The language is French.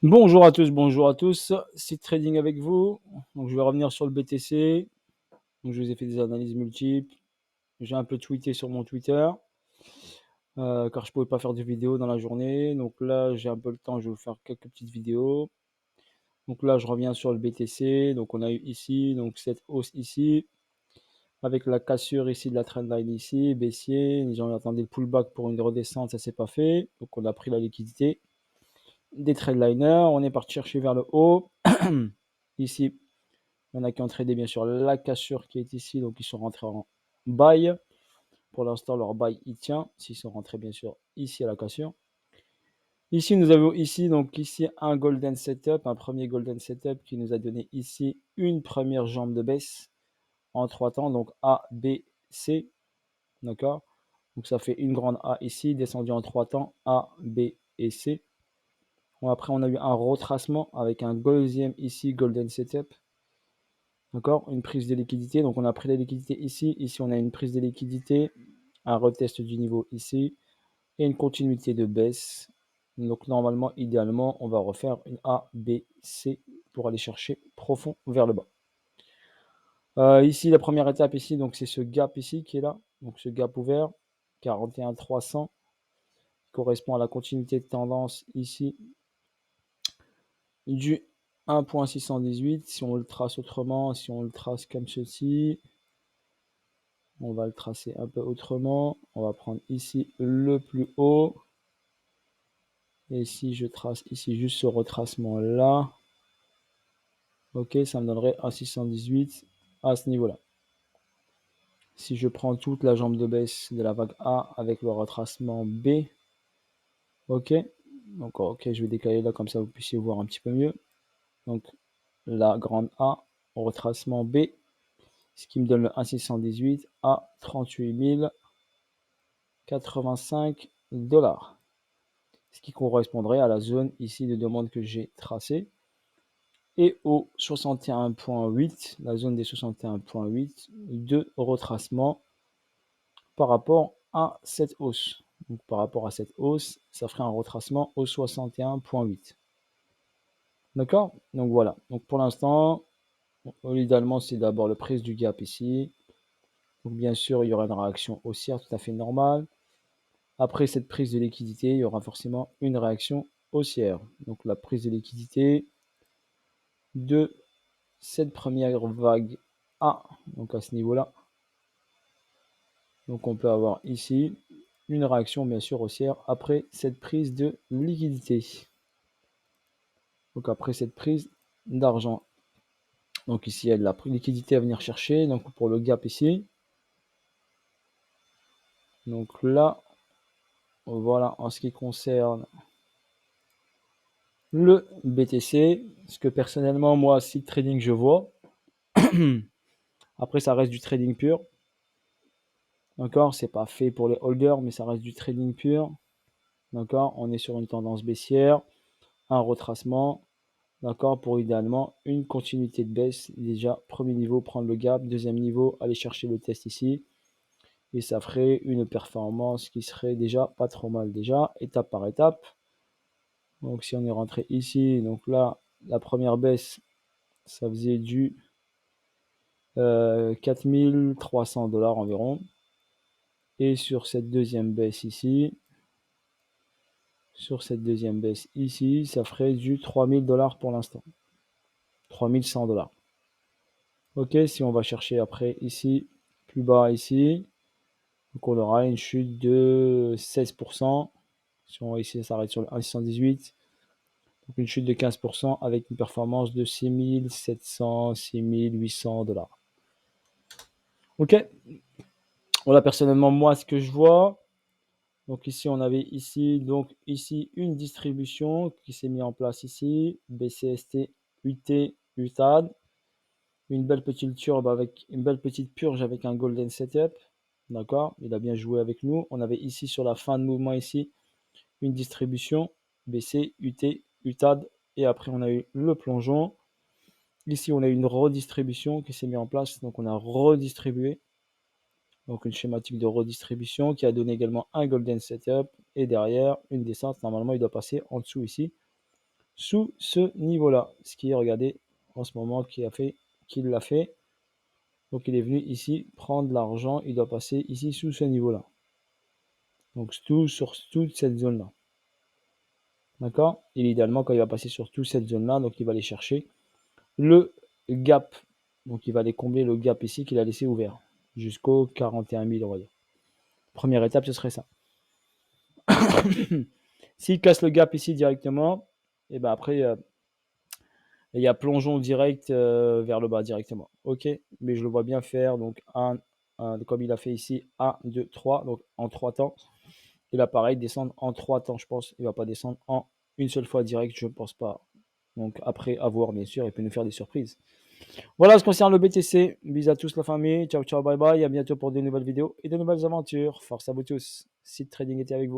Bonjour à tous, c'est Trading avec vous. Donc je vais revenir sur le BTC. Donc je vous ai fait des analyses multiples. J'ai un peu tweeté sur mon Twitter car je pouvais pas faire de vidéo dans la journée. Donc là j'ai un peu le temps, je vais vous faire quelques petites vidéos. Donc là je reviens sur le BTC. Donc on a eu ici donc cette hausse ici avec la cassure ici de la trendline ici, baissier. Ils ont attendu le pullback pour une redescente, ça s'est pas fait. Donc on a pris la liquidité des trendliners. On est parti chercher vers le haut. Ici, il y en a qui ont tradé bien sûr la cassure qui est ici, donc ils sont rentrés en buy. Pour l'instant, leur buy il tient. S'ils sont rentrés bien sûr ici à la cassure. Ici, nous avons ici donc ici un golden setup, un premier golden setup qui nous a donné ici une première jambe de baisse en trois temps, donc A, B, C, d'accord. Donc ça fait une grande A ici, descendu en trois temps, A, B et C. Bon, après, on a eu un retracement avec un deuxième ici golden setup. D'accord, une prise de liquidité. Donc on a pris la liquidité ici. Ici, on a une prise de liquidité, un retest du niveau ici et une continuité de baisse. Donc normalement, idéalement, on va refaire une A, B, C pour aller chercher profond vers le bas. Ici, la première étape ici, donc c'est ce gap ici qui est là. Donc ce gap ouvert, 41 300, correspond à la continuité de tendance ici du 1.618. Si on le trace autrement, si on le trace comme ceci, on va le tracer un peu autrement. On va prendre ici le plus haut. Et si je trace ici juste ce retracement là, ok, ça me donnerait un 618 à ce niveau-là. Si je prends toute la jambe de baisse de la vague A avec le retracement B, ok, donc ok, je vais décaler là comme ça vous puissiez voir un petit peu mieux. Donc la grande A, retracement B, ce qui me donne le 1,618 à 38 085 $. Ce qui correspondrait à la zone ici de demande que j'ai tracée, et au 61.8, la zone des 61.8 de retracement par rapport à cette hausse. Donc par rapport à cette hausse, ça ferait un retracement au 61.8. D'accord. Donc voilà. Donc pour l'instant, idéalement, c'est d'abord le prise du gap ici. Donc bien sûr, il y aura une réaction haussière tout à fait normale. Après cette prise de liquidité, il y aura forcément une réaction haussière. Donc la prise de liquidité de cette première vague A, donc à ce niveau-là. Donc on peut avoir ici une réaction bien sûr haussière après cette prise de liquidité. Donc après cette prise d'argent. Donc ici il y a de la liquidité à venir chercher. Donc pour le gap ici. Donc là, voilà en ce qui concerne le BTC. Ce que personnellement moi, si trading je vois. Après ça reste du trading pur. D'accord, c'est pas fait pour les holders, mais ça reste du trading pur. D'accord, on est sur une tendance baissière, un retracement, d'accord, pour idéalement une continuité de baisse. Déjà, premier niveau, prendre le gap, deuxième niveau, aller chercher le test ici, et ça ferait une performance qui serait déjà pas trop mal déjà, étape par étape. Donc si on est rentré ici, donc là, la première baisse, ça faisait du 4300 $ environ. Et sur cette deuxième baisse ici, ça ferait du 3000 $ pour l'instant. 3100 $. Ok, si on va chercher après ici, plus bas ici, donc on aura une chute de 16%. Si on va ici, ça s'arrête sur le 1,618. Donc une chute de 15% avec une performance de 6700, 6800 $. Ok, voilà personnellement moi ce que je vois. Donc ici on avait ici une distribution qui s'est mise en place ici, BCST, UT, UTAD, une belle petite purge avec un golden setup. D'accord, il a bien joué avec nous. On avait ici sur la fin de mouvement ici une distribution BC, UT, UTAD, et après on a eu le plongeon. Ici on a eu une redistribution qui s'est mise en place, donc on a redistribué. Donc une schématique de redistribution qui a donné également un golden setup, et derrière une descente. Normalement il doit passer en dessous ici sous ce niveau-là. Ce qui est, regardez, en ce moment, qu'il l'a fait. Donc, il est venu ici prendre l'argent. Il doit passer ici sous ce niveau-là. Donc, tout sur toute cette zone-là. D'accord? Et idéalement, quand il va passer sur toute cette zone-là, donc il va aller chercher le gap. Donc, il va aller combler le gap ici qu'il a laissé ouvert jusqu'au 41 000, on va dire. Première étape, ce serait ça. S'il casse le gap ici directement, et ben après, il y a plongeon direct vers le bas directement. Ok, mais je le vois bien faire. Donc, comme il a fait ici, 1, 2, 3. Donc, en 3 temps. Et là, pareil, descendre en 3 temps, je pense. Il ne va pas descendre en une seule fois direct, je ne pense pas. Donc, après, à voir, bien sûr, il peut nous faire des surprises. Voilà ce qui concerne le BTC. Bisous à tous la famille. Ciao, ciao, bye bye. À bientôt pour de nouvelles vidéos et de nouvelles aventures. Force à vous tous. Seed Trading était avec vous.